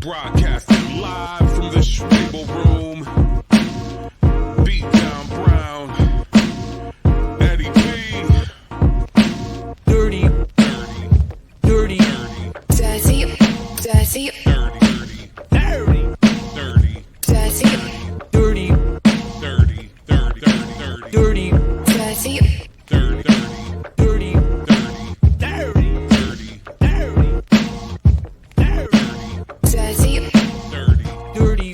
Broadcasting live from the Schwabel Room. Beat Down Brown. Eddie B. Dirty, dirty, Dirty, dirty, Dirty, dirty, dirty, dirty, dirty, dirty, dirty, dirty, dirty, dirty, dirty, dirty, dirty, dirty.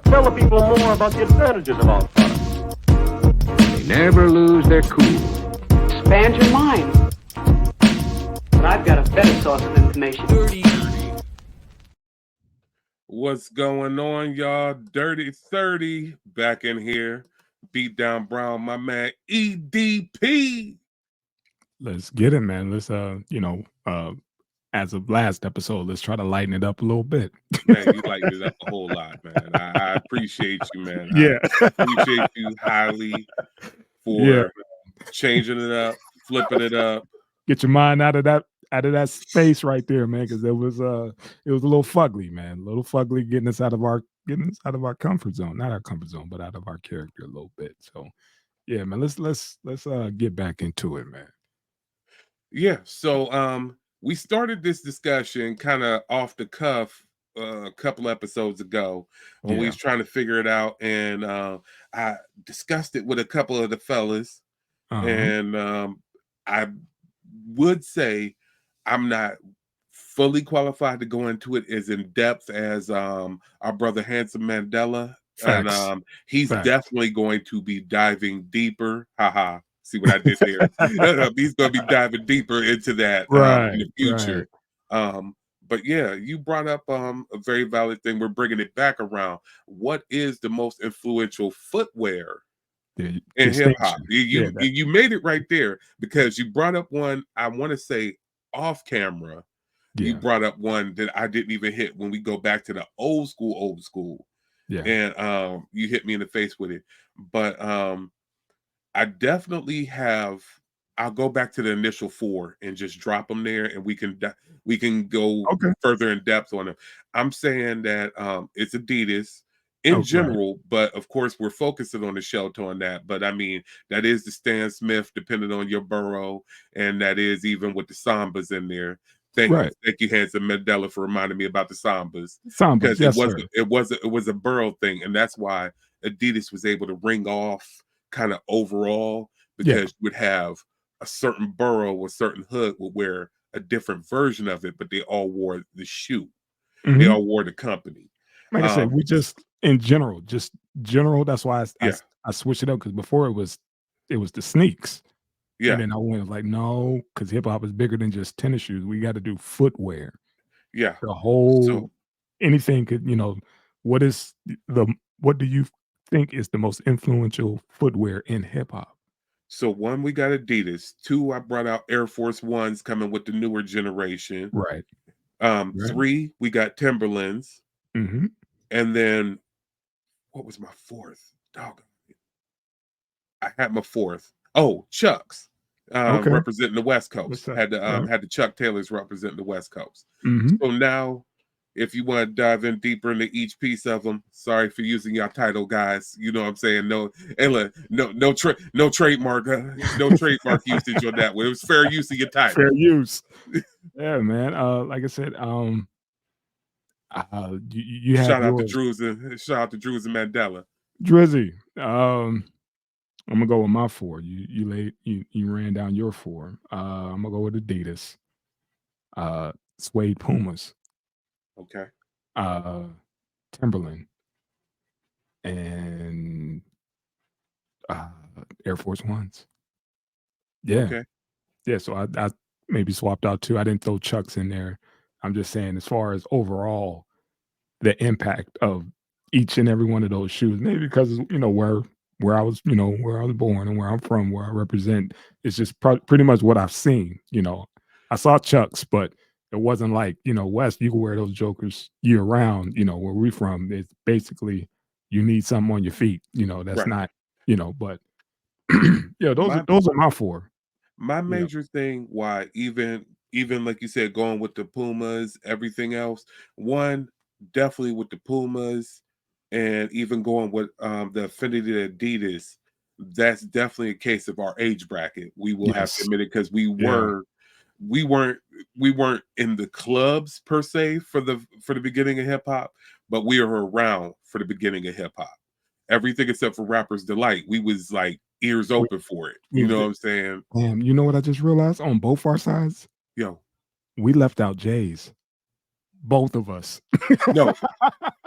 Tell the people more about the advantages of our product. They never lose their cool. Expand your mind. But I've got a better source of information. dirty. What's going on, y'all? Dirty 30 back in here. Beat Down Brown, my man EDP. Let's get it, man. Let's as of last episode, let's try to lighten it up a little bit. Man, you lightened it up a whole lot, man. I appreciate you, man. Yeah. I appreciate you highly for changing it up, flipping it up. Get your mind out of that space right there, man, because it was a little fugly, man. A little fugly getting us out of our comfort zone. Not our comfort zone, but out of our character a little bit. So yeah, man, let's get back into it, man. Yeah. So we started this discussion kind of off the cuff a couple episodes ago when we was trying to figure it out, and I discussed it with a couple of the fellas, and I would say I'm not fully qualified to go into it as in depth as our brother Handsome Mandela. Facts. And he's Facts. definitely going to be diving deeper. Haha. See what I did there? He's going to be diving deeper into that in the future. But yeah, you brought up a very valid thing. We're bringing it back around. What is the most influential footwear in hip hop? You made it right there because you brought up one, I want to say off camera. You brought up one that I didn't even hit when we go back to the old school. Yeah. And you hit me in the face with it. But I definitely have. I'll go back to the initial four and just drop them there, and we can go further in depth on them. I'm saying that it's Adidas in general, but of course we're focusing on the Shelto on that. But I mean, that is the Stan Smith, depending on your borough, and that is even with the Sambas in there. Thank you, Handsome Mandela, for reminding me about the Sambas. Because it was a borough thing, and that's why Adidas was able to ring off kind of overall, because you would have a certain borough or certain hood would wear a different version of it, but they all wore the shoe. They all wore the company. Like I said, we just in general. That's why I switched it up, because before it was the sneaks. Yeah. And then I went like, no, because hip hop is bigger than just tennis shoes. We got to do footwear. Yeah. The whole anything could, what do you think is the most influential footwear in hip hop? So one, we got Adidas. Two, I brought out Air Force Ones coming with the newer generation. Right. Three, we got Timberlands. Mm-hmm. And then what was my fourth? Dog. I had my fourth. Oh, Chucks. Representing the West Coast. Had the Chuck Taylors representing the West Coast. Mm-hmm. So now, if you want to dive in deeper into each piece of them, sorry for using your title, guys. You know what I'm saying? No trademark, no trademark usage on that one. It was fair use of your title. Fair use. Yeah, man. Like I said, you have shout out to Drews and Mandela. Drizzy. I'm gonna go with my four. You ran down your four. I'm gonna go with Adidas. Suede Pumas. Okay. Timberland and Air Force Ones. Yeah. Okay. Yeah. So I maybe swapped out two. I didn't throw Chucks in there. I'm just saying, as far as overall the impact of each and every one of those shoes, maybe because where I was, where I was born and where I'm from, where I represent, it's just pretty much what I've seen. I saw Chucks, but it wasn't like, West, you can wear those jokers year round, where we from. It's basically, you need something on your feet. That's Right. not, but yeah, those are My those are my four. my You know, major thing why even like you said, going with the Pumas, everything else, one, definitely with the Pumas, and even going with the affinity to Adidas, that's definitely a case of our age bracket. We will have to yes, admit it because yeah, we weren't we weren't in the clubs per se for the beginning of hip hop, but we were around for the beginning of hip hop. Everything except for Rapper's Delight, we was like ears we, open for it. we You was know what the, I'm saying? damn. You know what I just realized on both our sides, Yo, we left out Jay's. Both of us. no,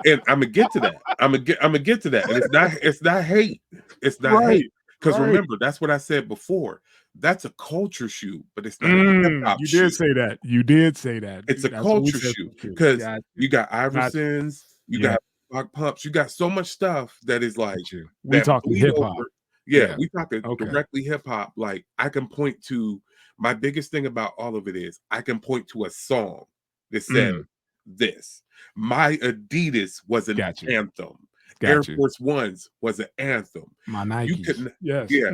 and I'm gonna get to that. I'm gonna get to that. And it's not hate. It's not Right, hate. Because right. remember, that's what I said before. That's a culture shoe, but it's not a hip hop You did shoe. say that. You did say that. It's a That's what we culture said shoe. for sure. Because Got you. you got Got Iversons, you yeah, got Rock Pumps, you got so much stuff that is like got you. We that talking bleed hip hop. over. Yeah, Yeah. we talking Okay. directly hip hop. Like I can point to my biggest thing about all of it is I can point to a song that said Mm, this. My Adidas was an got you. anthem. Air Got you. Force Ones was an anthem. My You Nikes. couldn't, Yes. yeah,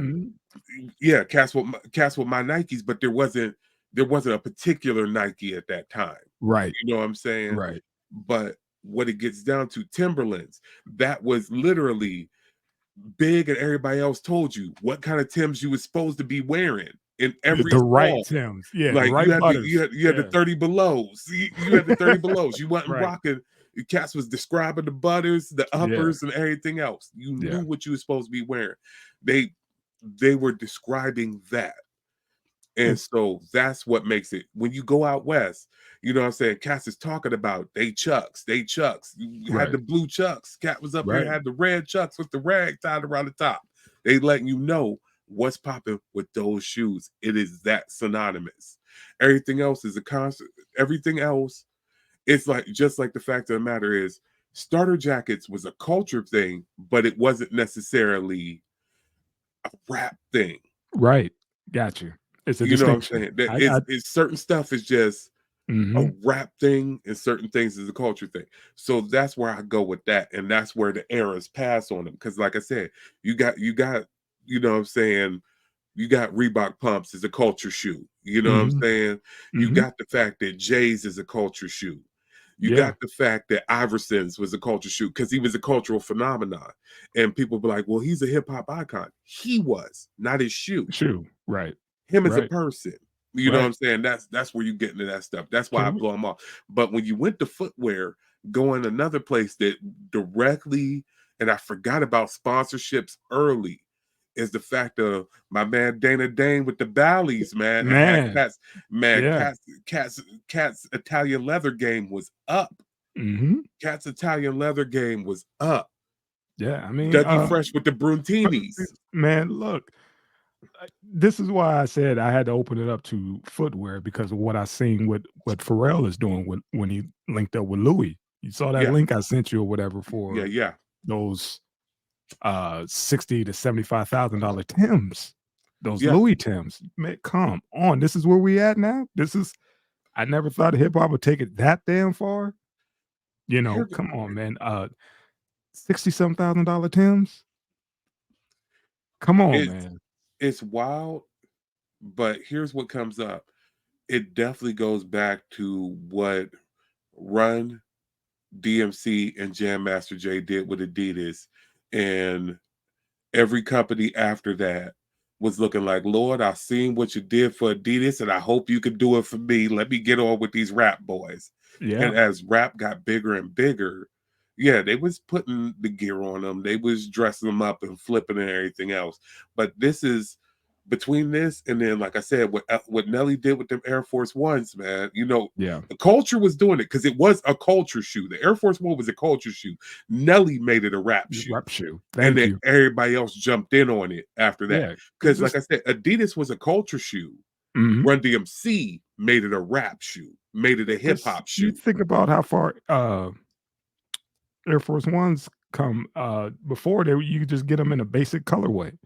yeah, cats with my Nikes, but there wasn't a particular Nike at that time. Right. You know what I'm saying? Right. But what it gets down to, Timberlands, that was literally big, and everybody else told you what kind of Timbs you was supposed to be wearing in every The right song. Tims. Yeah. The Like you right had the you butters. had you had the Yeah. 30 belows. You had the 30 belows. You wasn't Right. rocking. Cats was describing the butters, the Yeah. uppers, and everything else. You knew Yeah. what you were supposed to be wearing. They were describing that. And It's so that's what makes it when you go out west, you know what I'm saying? Cass is talking about they chucks, they chucks. You had right. the blue chucks. Cat was up here, Right. had the red chucks with the rag tied around the top. They letting you know what's popping with those shoes. It is that synonymous. Everything else is a constant. Everything else, it's like just like the fact of the matter is starter jackets was a culture thing, but it wasn't necessarily a rap thing. Right. Got you. It's a You know what I'm distinction. saying? That I it's certain stuff is just a mhm. rap thing, and certain things is a culture thing. So that's where I go with that, and that's where the eras pass on them. Because, like I said, you got, you know what I'm saying. You got Reebok pumps as a culture shoe. You know what I'm Mhm. saying. You Mhm. got the fact that Jay's is a culture shoe. You Yeah. got the fact that Iverson's was a culture shoe because he was a cultural phenomenon, and people be like, "Well, he's a hip hop icon." He was not his shoe, Shoe. Right. him as a Right. person. You know what Right. I'm saying? That's where you get into that stuff. That's why I Can we blow them off. But when you went to footwear, going another place that directly, and I forgot about sponsorships early, is the fact of my man Dana Dane with the Bally's, man. I had man. cats, man, Yeah. cats Italian leather game was up. Mhm. Cats Italian leather game was up. Yeah. I mean, Dougie Fresh with the Bruntinis. man, look, this is why I said I had to open it up to footwear because of what I seen what Pharrell is doing when he linked up with Louis. You saw that Yeah, link I sent you or whatever yeah, for yeah, those 60 to $75,000 Tims. Those yeah. Louis Tims. Man, come on. This is where we at now. I never thought hip hop would take it that damn far. Here, Come on, man. 60 some $1,000 Tims. Come on, it's man. it's wild, but here's what comes up. It definitely goes back to what Run, DMC, and Jam Master Jay did with Adidas, and every company after that was looking like, Lord, I've seen what you did for Adidas, and I hope you can do it for me. Let me get on with these rap boys. And Yeah. as rap got bigger and bigger, yeah, they was putting the gear on them. They was dressing them up and flipping and everything else. But this is between this and then, like I said, what Nelly did with them Air Force Ones, man. Yeah. The culture was doing it because it was a culture shoe. The Air Force One was a culture shoe. Nelly made it a rap shoe. Rap shoe. And Thank then you. everybody else jumped in on it after that. Yeah. Because, like Just I said, Adidas was a culture shoe. mhm. Run DMC made it a rap shoe, made it a hip Just hop you shoe. think about how far Air Force Ones come before you could just get them in a basic colorway.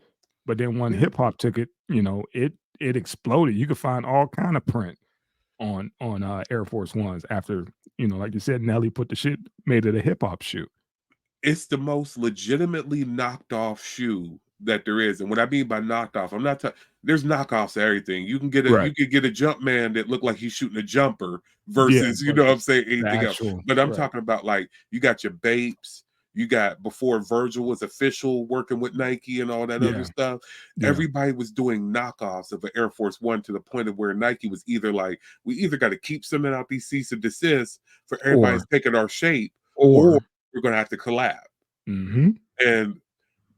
But then when Yeah, hip hop took it, it exploded. You could find all kind of print on Air Force Ones after, like you said, Nelly put the shit made it a hip hop shoe. it's the most legitimately knocked off shoe that there is. And what I mean by knocked off, I'm not talking. There's knockoffs of everything. You can get Right. a jump man that looked like he's shooting a jumper Yeah, versus, you know what I'm saying, the anything else. actual But I'm right. talking about like you got your Bapes, you got before Virgil was official working with Nike and all that other Yeah, stuff. yeah, Everybody was doing knockoffs of an Air Force One to the point of where Nike was either like, we either got to keep sending out these cease and desist for everybody's or taking our shape, or or we're gonna have to collab. mhm, And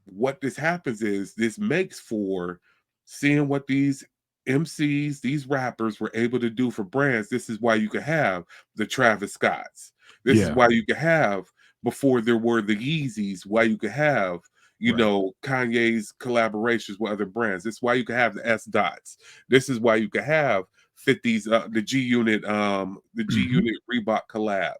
what this happens is this makes for seeing what these MCs, these rappers were able to do for brands. This is why you could have the Travis Scotts. This is yeah, why you could have, before there were the Yeezys, why you could have, you right, know, Kanye's collaborations with other brands. This is why you could have the S Dots. This is why you could have 50s, the G Unit, mhm, Reebok collab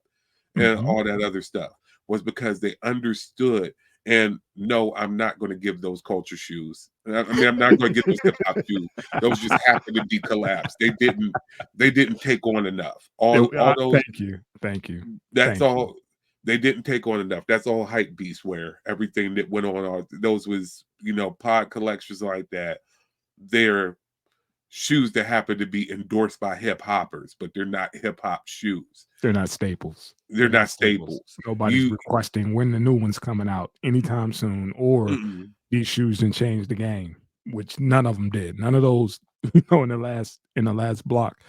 and mhm. all that other stuff, was because they understood. And no, I'm not going to give those culture shoes. I mean, I'm not going to get those hip hop shoes. Those just happen to be collapsed. They didn't take on enough. All those, Thank you, thank you, that's thank you. all. They didn't take on enough. That's all hype beast wear. Everything that went on, all those was, you know, pod collections like that. They're shoes that happen to be endorsed by hip hoppers, but they're not hip hop shoes. They're not staples. They're They're not not staples. staples. Nobody's You requesting when the new one's coming out anytime soon, or mm-mm. these shoes didn't change the game, which none of them did. None of those, you know, in the last block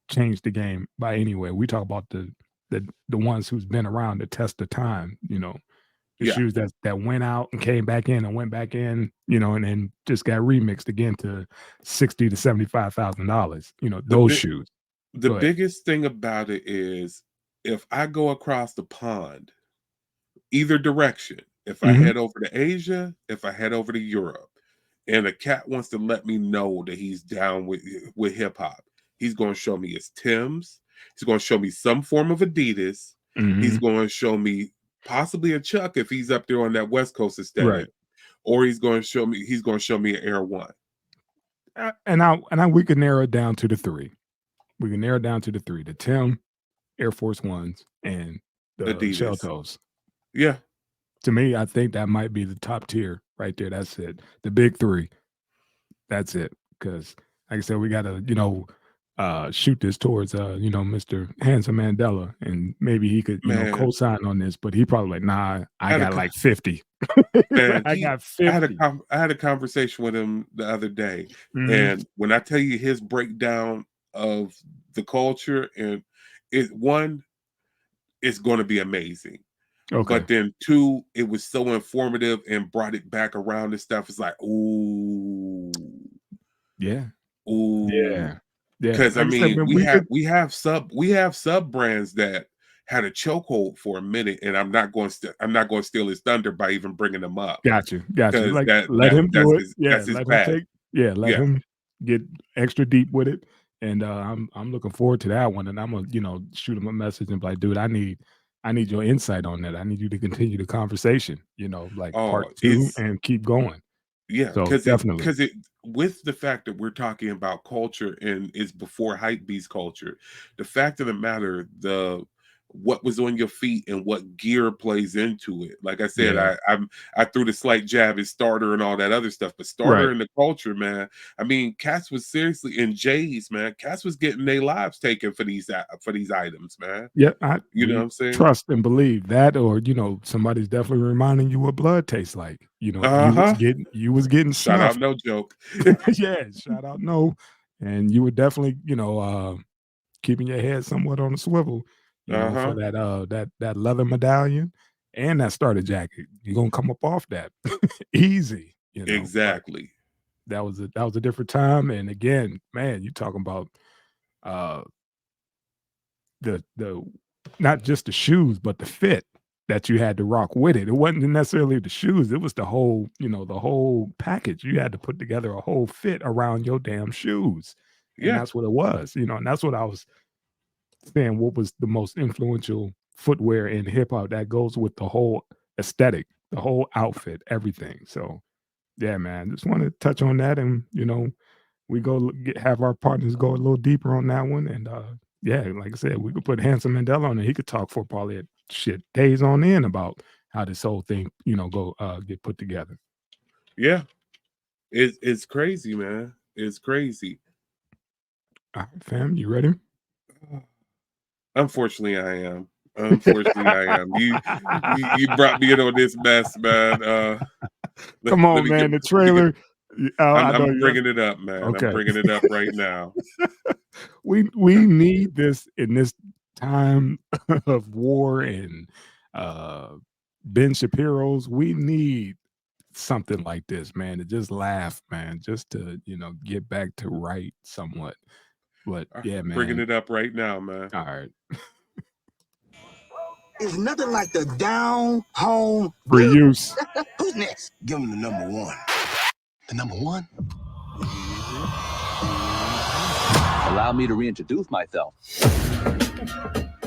changed the game by any way. We talk about the ones who's been around to test the time, you know, the Yeah. shoes that went out and came back in and went back in, you know, and then just got remixed again to $60 to $75,000. You know, The those big shoes. the Go ahead. biggest thing about it is if I go across the pond, either direction, if I Mhm. head over to Asia, if I head over to Europe, and a cat wants to let me know that he's down with hip hop, he's going to show me his Tims. He's going to show me some form of Adidas. He's Mhm. going to show me possibly a Chuck if he's up there on that West Coast Right. aesthetic, or he's going to show me an Air One. And we could narrow it down to the three. We can narrow it down to the three: the Tim, Air Force Ones, and the Shell Adidas. Toes. Yeah. To me, I think that might be the top tier right there. That's it. The big three. That's it. Because, like I said, we got to, you know, shoot this towards, you know, Mr. Hanson Mandela, and maybe he could, you know, Man, co-sign on this. But he probably like, nah, I I had a got co- like 50. He's like, man, I got 50. I had a conversation with him the other day, Mhm. and when I tell you his breakdown of the culture, and one, it's going to be amazing. Okay. But then two, it was so informative and brought it back around and stuff. It's like, ooh, Yeah. ooh. Yeah. Yeah. Because I Like I said, mean, man, we could. we have sub brands that had a chokehold for a minute, and I'm not going to steal his thunder by even bringing them up, Got you, got you. because Like, let him do it. Yeah, that's his let him bag. take let Yeah. him get extra deep with it, and, I'm looking forward to that one, and Imma, you know, shoot him a message and be like, "Dude, I need your insight on that. I need you to continue the conversation, you know, like, part Oh, 2 it's and keep going." yeah, So, definitely. because it with the fact that we're talking about culture and it's before hype beast culture, the fact of the matter, the what was on your feet and what gear plays into it. Like I said, Yeah. I threw the slight jab at starter and all that other stuff, but starter Right. in the culture, man. I mean, Cats was seriously in J's, man. Cats was getting their lives taken for these items, man. Yeah, You know what we I'm saying? trust and believe that, or, you know, somebody's definitely reminding you what blood tastes like. You know, Uh-huh. you was getting Shout out, snuffed. no joke. Yeah, shout out, no, and you were definitely, you know, keeping your head somewhat on a swivel, you know, for Uh-huh. that leather medallion and that starter jacket. You're gonna come up off that easy, you know. But Exactly. that was a different time. And again, man, you talking about uh the not just the shoes, but the fit that you had to rock with it. It wasn't necessarily the shoes, it was the whole, you know, the whole package. You had to put together a whole fit around your damn shoes. And Yeah. that's what it was, you know, and that's what I was saying, what was the most influential footwear in hip hop that goes with the whole aesthetic, the whole outfit, everything. So yeah, man, just want to touch on that, and you know, we have our partners go a little deeper on that one, and yeah, like I said, we could put Handsome Mandela on, and he could talk for probably shit days on end about how this whole thing, go get put together. Yeah, it's crazy, man. It's crazy. All right, fam, you ready? Unfortunately, I am. Unfortunately, I am. You brought me in on this mess, man. Come on, man. The trailer. I'm bringing it up, man. Okay. I'm bringing it up right now. We need this in this time of war and Ben Shapiro's. We need something like this, man, to just laugh, man, just to get back to right somewhat. But yeah, man, Bringing it up right now, man. All right. It's nothing like the down home reuse. Who's next? Give him the number one. The number one? Allow me to reintroduce myself.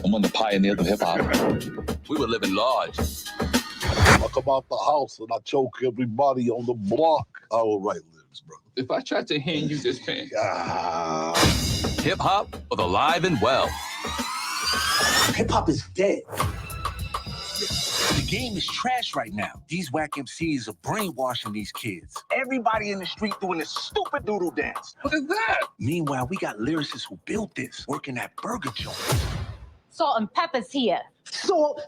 I'm one of the pioneers of hip-hop. We were living large. I come out the house and I choke everybody on the block. I will write lyrics, bro. If I tried to hand you this pen, hip-hop was alive and well. Hip-hop is dead. The game is trash right now. These whack MCs are brainwashing these kids. Everybody in the street doing this stupid doodle dance. What is that? Meanwhile, we got lyricists who built this, working at burger joint. Salt and Pepper's here. Salt.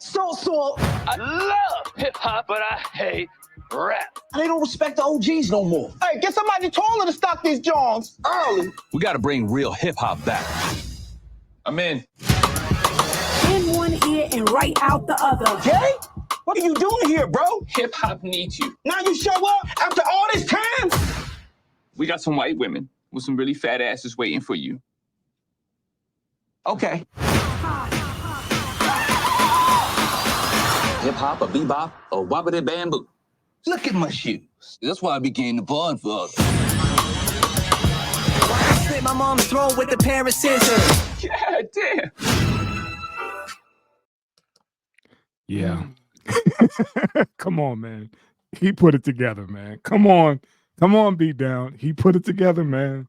I love hip-hop, but I hate rap. They don't respect the OGs no more. Hey, get somebody taller to stock these Johns early. We got to bring real hip-hop back. I'm in. In one ear and right out the other. Jay? What are you doing here, bro? Hip-hop needs you. Now you show up after all this time? We got some white women with some really fat asses waiting for you. Okay. Hip-hop, a bebop, a wobbity bamboo. Look at my shoes. That's why I became the Bond Father. I slit my mom's throat with a pair of scissors. God damn. Yeah. Come on, man. He put it together, man. Come on, beat down. He put it together, man.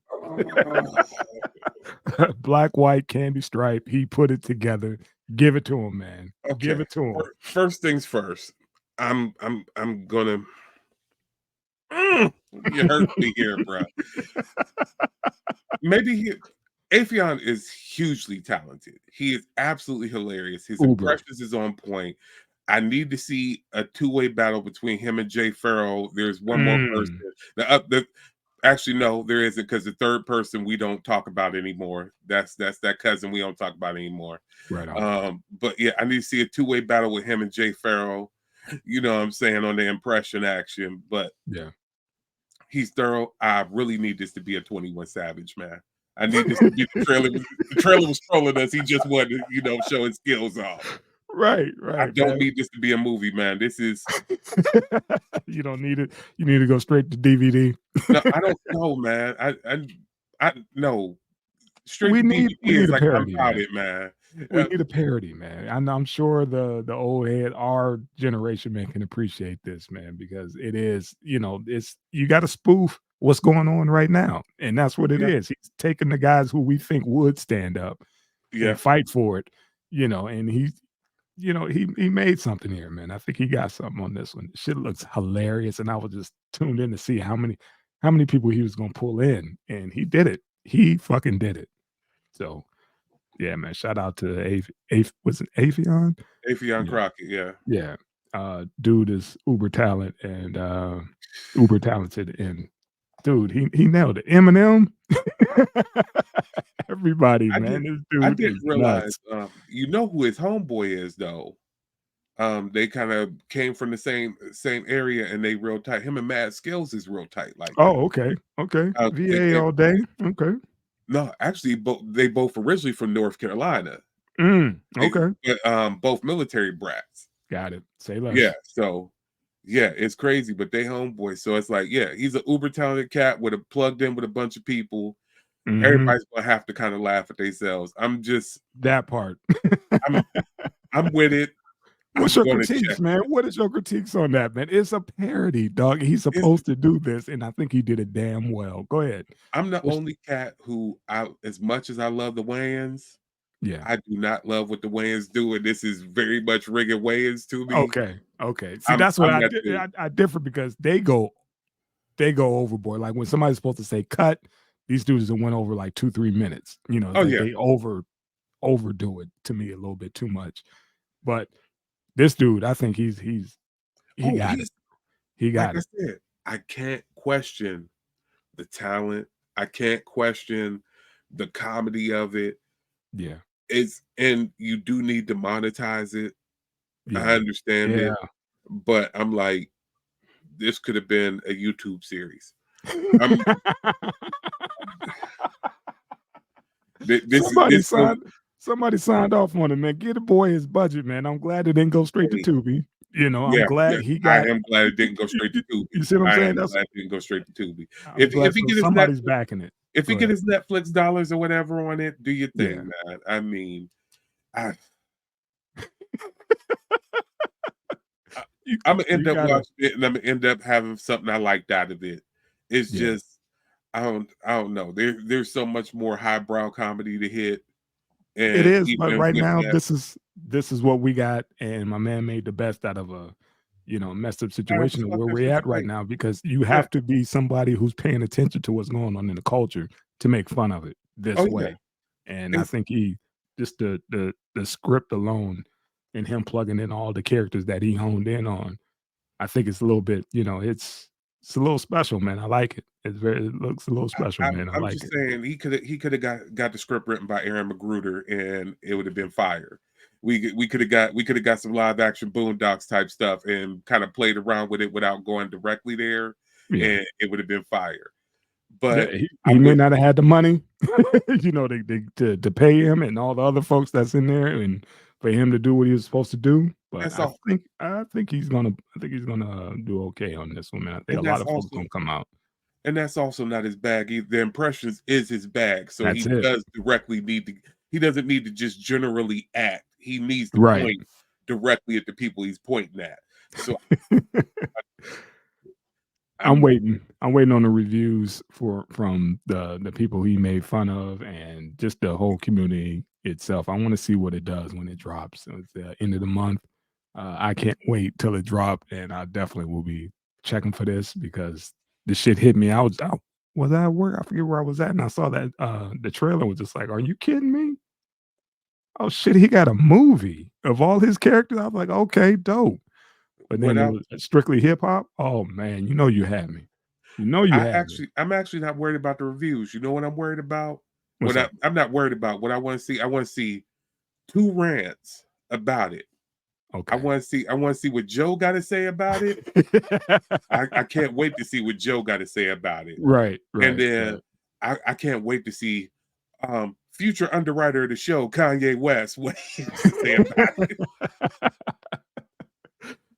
Black, white, candy stripe. He put it together. Give it to him, man. Okay. Give it to him. First things first. I'm gonna. You hurt me here, bro. Maybe Afion is hugely talented. He is absolutely hilarious. His impressions is on point. I need to see a two-way battle between him and Jay Farrell. There's one more person. Actually, no, there isn't, because the third person we don't talk about anymore. That's that cousin we don't talk about anymore. Right on. But yeah, I need to see a two-way battle with him and Jay Farrell. You know what I'm saying, on the impression action. But yeah, he's thorough. I really need this to be a 21 Savage, man. I need this to be the trailer. The trailer was trolling us. He just wanted to, show his skills off. Right. I don't need this to be a movie, man. This is. You don't need it. You need to go straight to DVD. No, I don't know, man. I no. Straight We to need DVD is a like, parody, I'm about man. it, man. We need a parody, man. And I'm sure the old head, our generation, man, can appreciate this, man, because it is, it's, you got to spoof what's going on right now, and that's what it is. He's taking the guys who we think would stand up, and fight for it, and he made something here, man. I think he got something on this one. Shit looks hilarious, and I was just tuned in to see how many people he was gonna pull in, and he did it. He fucking did it. So. Yeah, man. Shout out to was it Afion? Afion Crockett, yeah. Yeah. Dude is uber talent and uber talented, and dude, he nailed it. Eminem. Everybody, man. This dude I didn't realize nuts. Who his homeboy is, though. They kind of came from the same area, and they real tight. Him and Mad Skills is real tight. Like, oh, okay. VA all day. Okay. No, actually, they both originally from North Carolina. Okay. But, both military brats. Got it. Say less. Yeah. So, yeah, it's crazy, but they homeboys. So it's like, yeah, he's an uber talented cat plugged in with a bunch of people. Mm-hmm. Everybody's gonna have to kind of laugh at themselves. I'm just that part. I'm with it. What's your critiques, man? What is your critiques on that, man? It's a parody, dog. He's supposed to do this, and I think he did it damn well. Go ahead. I'm the only cat who, as much as I love the Wayans, Yeah. I do not love what the Wayans do, and this is very much Riggin Wayans to me. Okay. Okay. See, I'm that's what that dude. I differ because they go overboard. Like when somebody's supposed to say cut, these dudes that went over like 2-3 minutes. You know, Oh, yeah. they overdo it to me a little bit too much. But this dude, I think he got it. He got Like it. I said, I can't question the talent. I can't question the comedy of it. Yeah. And you do need to monetize it. I Yeah. understand it, Yeah. but I'm like, this could have been a YouTube series. I'm Somebody signed off on it, man. Get the boy his budget, man. I'm glad it didn't go straight to Tubi. You know, I'm glad he I got. am glad it didn't go straight to Tubi. You see what I'm I saying? am That's glad it didn't go straight to Tubi. I'm If glad he get his somebody's Netflix, backing it. if he Go get ahead. his Netflix dollars or whatever on it, do your thing, Yeah. man. I mean, I'm gonna end up watching it, and I'm gonna end up having something I liked out of it. It's Yeah. just I don't know. There's so much more highbrow comedy to hit, It and is, but even right with now that, this is what we got, and my man made the best out of a messed up I situation of thought where this we're was at right great. now because you Yeah. have to be somebody who's paying attention to what's going on in the culture to make fun of it this Oh, yeah. way. And I It's think he just the script alone and him plugging in all the characters that he honed in on, I think it's a little bit, it's a little special, man. I like it. It looks a little special, man. I I'm like just it. saying he could have got the script written by Aaron Magruder, and it would have been fire. We could have got some live action Boondocks type stuff and kind of played around with it without going directly there, Yeah. and it would have been fire. Yeah, But he I'm may with not have had the money, to pay him and all the other folks that's in there, and for him to do what he was supposed to do. But that's I all, think I think he's gonna do okay on this one, man. I think a and lot that's of folks also gonna come out. and that's also not his bag. The impressions is his bag, so That's he it. does directly need to. He doesn't need to just generally act. He needs to Right. point directly at the people he's pointing at. So I'm waiting. I'm waiting on the reviews from the people he made fun of and just the whole community itself. I want to see what it does when it drops. So it's the end of the month. I can't wait till it dropped, and I definitely will be checking for this because the shit hit me. I was at work. I forget where I was at, and I saw that the trailer was just like, "Are you kidding me?" Oh shit, he got a movie of all his characters. I was like, okay, dope. But then it without was strictly hip hop. Oh man, you had me. I'm actually not worried about the reviews. You know what I'm worried about? What's up? I'm not worried about what I want to see. I want to see 2 rants about it. Okay. I want to see what Joe got to say about it. I can't wait to see what Joe got to say about it. Right. And then I can't wait to see future underwriter of the show, Kanye West, what he has to say about it.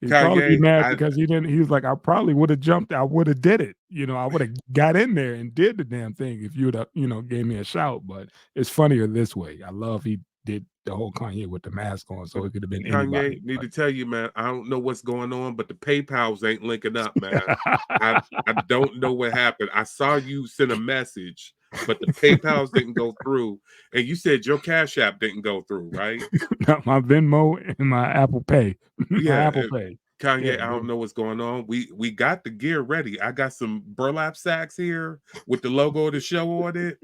He'd probably be mad I- because he didn't. He was like, I probably would have jumped. I would have did it. I would have got in there and did the damn thing if you would have, gave me a shout. But it's funnier this way. I love he did the whole Kanye with the mask on, so it could have been anybody. Kanye, need to tell you, man, I don't know what's going on, but the PayPals ain't linking up, man. I don't know what happened. I saw you send a message, but the PayPals didn't go through. And you said your Cash App didn't go through, right? Not my Venmo and my Apple Pay. My Yeah, Apple Pay. Kanye, Yeah, I don't know what's going on. We got the gear ready. I got some burlap sacks here with the logo of the show on it.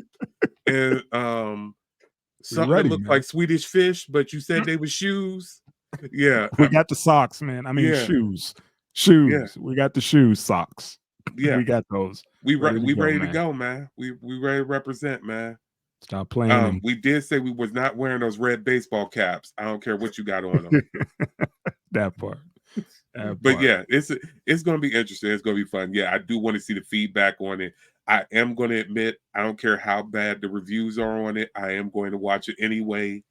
And something ready, that looked man. like Swedish fish, but you said they were shoes. Yeah. We got the socks, man. I mean Yeah. shoes. Shoes. We got the shoes, socks. Yeah. We got those. We Ready to go, ready to man. go, man. We ready to represent, man. Stop playing. and- We did say we was not wearing those red baseball caps. I don't care what you got on them. that part. That But part. yeah, it's gonna be interesting. It's gonna be fun. Yeah, I do want to see the feedback on it. I am going to admit, I don't care how bad the reviews are on it. I am going to watch it anyway,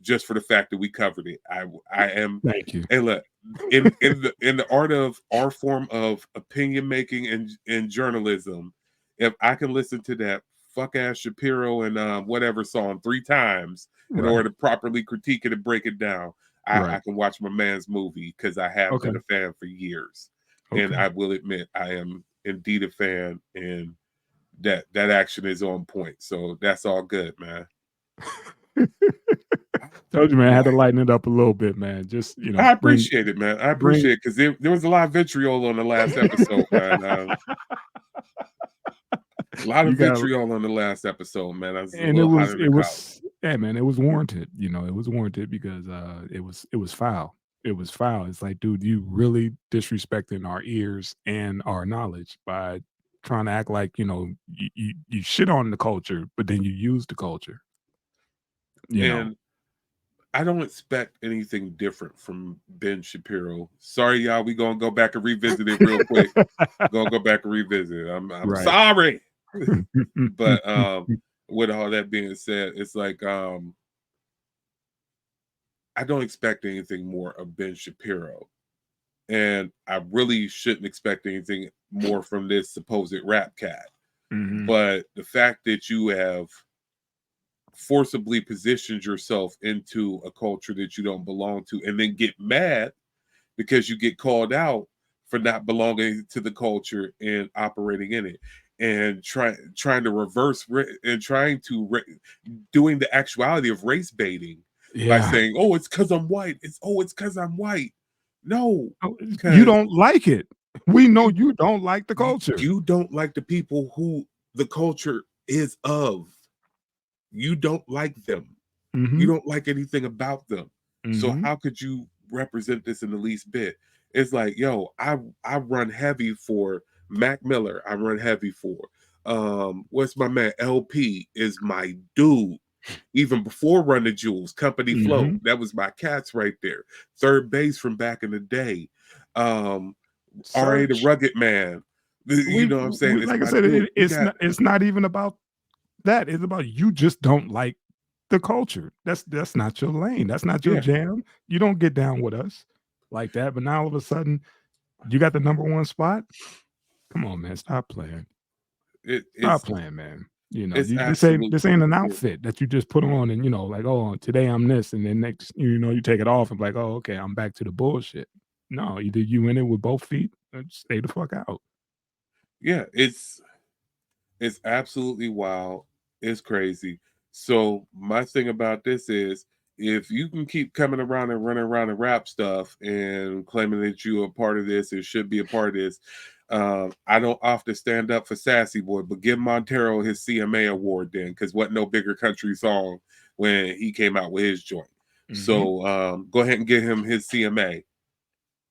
just for the fact that we covered it. I am. Thank you. And look, in the art of our form of opinion making and journalism, if I can listen to that fuck ass Shapiro and whatever song 3 times in Right. order to properly critique it and break it down, I Right. can watch my man's movie because I have Okay. been a fan for years. And Okay. I will admit I am indeed a fan, and that action is on point. So that's all good, man. Told you, man. I had to lighten it up a little bit, man. Just I appreciate it, man. I bring- appreciate it because there was a lot of vitriol on the last episode, man. A lot of You got- vitriol on the last episode, man. I was a and it little hot was in the it collar. was yeah, man. It was warranted. You know, it was warranted because it was foul. It was foul. It's like, dude, you really disrespecting our ears and our knowledge by trying to act like you shit on the culture, but then you use the culture. You know, And I don't expect anything different from Ben Shapiro. Sorry, y'all. We gonna go back and revisit it real quick. Gonna go back and revisit it. I'm Right. sorry. But with all that being said, it's like I don't expect anything more of Ben Shapiro. And I really shouldn't expect anything more from this supposed rap cat. Mhm. But the fact that you have forcibly positioned yourself into a culture that you don't belong to and then get mad because you get called out for not belonging to the culture and operating in it and trying to reverse and doing the actuality of race baiting by saying, oh, it's because I'm white. It's because I'm white. No, you don't like it. We know you don't like the culture. You don't like the people who the culture is of. You don't like them. Mhm. You don't like anything about them. So Mhm. how could you represent this in the least bit? It's like, yo, I run heavy for Mac Miller. I run heavy for what's my man? LP is my dude. Even before Run the Jewels, Company Flow, Mhm. that was my cats right there. Third base from back in the day. R.A. the Search. Rugged Man. You know what I'm saying? Like I my said, dude. it's not even about that. It's about you just don't like the culture. That's not your lane. That's not your Yeah. jam. You don't get down with us like that. But now all of a sudden, you got the number one spot. Come on, man. Stop playing. Stop playing, man. You know, it's this ain't an absolutely outfit that you just put on and like, oh, today I'm this, and then next, you take it off and be like, oh, okay, I'm back to the bullshit. No, either you in it with both feet or stay the fuck out. Yeah, it's absolutely wild. It's crazy. So my thing about this is if you can keep coming around and running around and rap stuff and claiming that you're a part of this and should be a part of this, I don't often stand up for Sassy Boy, but give Montero his CMA award then, because what no bigger country song when he came out with his joint. So go ahead and give him his CMA.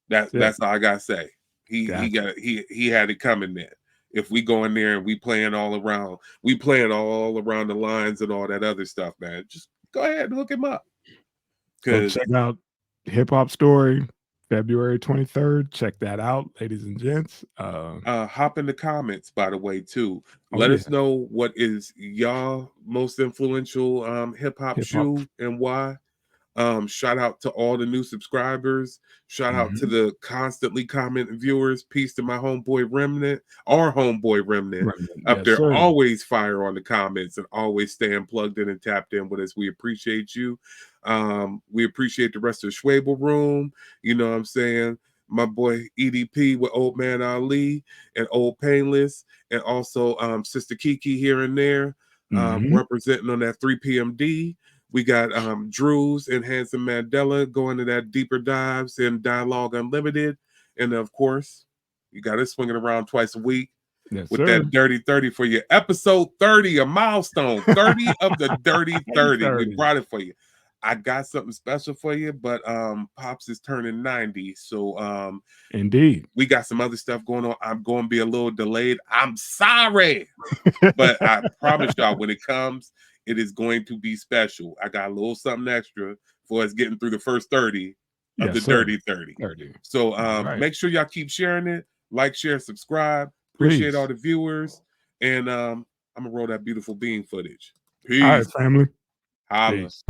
That's all I gotta say. He had it coming then. If we go in there and we playing all around the lines and all that other stuff, man, just go ahead and hook him up. So check out Hip Hop Story, February 23rd. Check that out, ladies and gents. Hop in the comments, by the way, too. Oh, Let yeah. us know what is y'all most influential hip hop shoe and why. Shout out to all the new subscribers. Shout out to the constantly commenting viewers. Peace to my homeboy Remnant, our homeboy Remnant up Yes, there, sir. always fire on the comments and always staying plugged in and tapped in with us. We appreciate you. We appreciate the rest of the Schwabel room. You know what I'm saying? My boy EDP with Old Man Ali and Old Painless, and also Sister Kiki here and there, representing on that 3 p.m.d. We got Drews and Handsome Mandela going to that deeper dives and Dialogue Unlimited. And of course, you got us swinging around twice a week with that Dirty 30 for you. Episode 30, a milestone. 30 of the Dirty 30. We brought it for you. I got something special for you, but Pops is turning 90. So indeed, we got some other stuff going on. I'm going to be a little delayed. I'm sorry. But I promise y'all, when it comes, it is going to be special. I got a little something extra for us getting through the first 30 of the Dirty 30. So make sure y'all keep sharing it. Like, share, subscribe. Appreciate all the viewers. And I'm going to roll that beautiful bean footage. Peace. All right, family. Holla. Peace.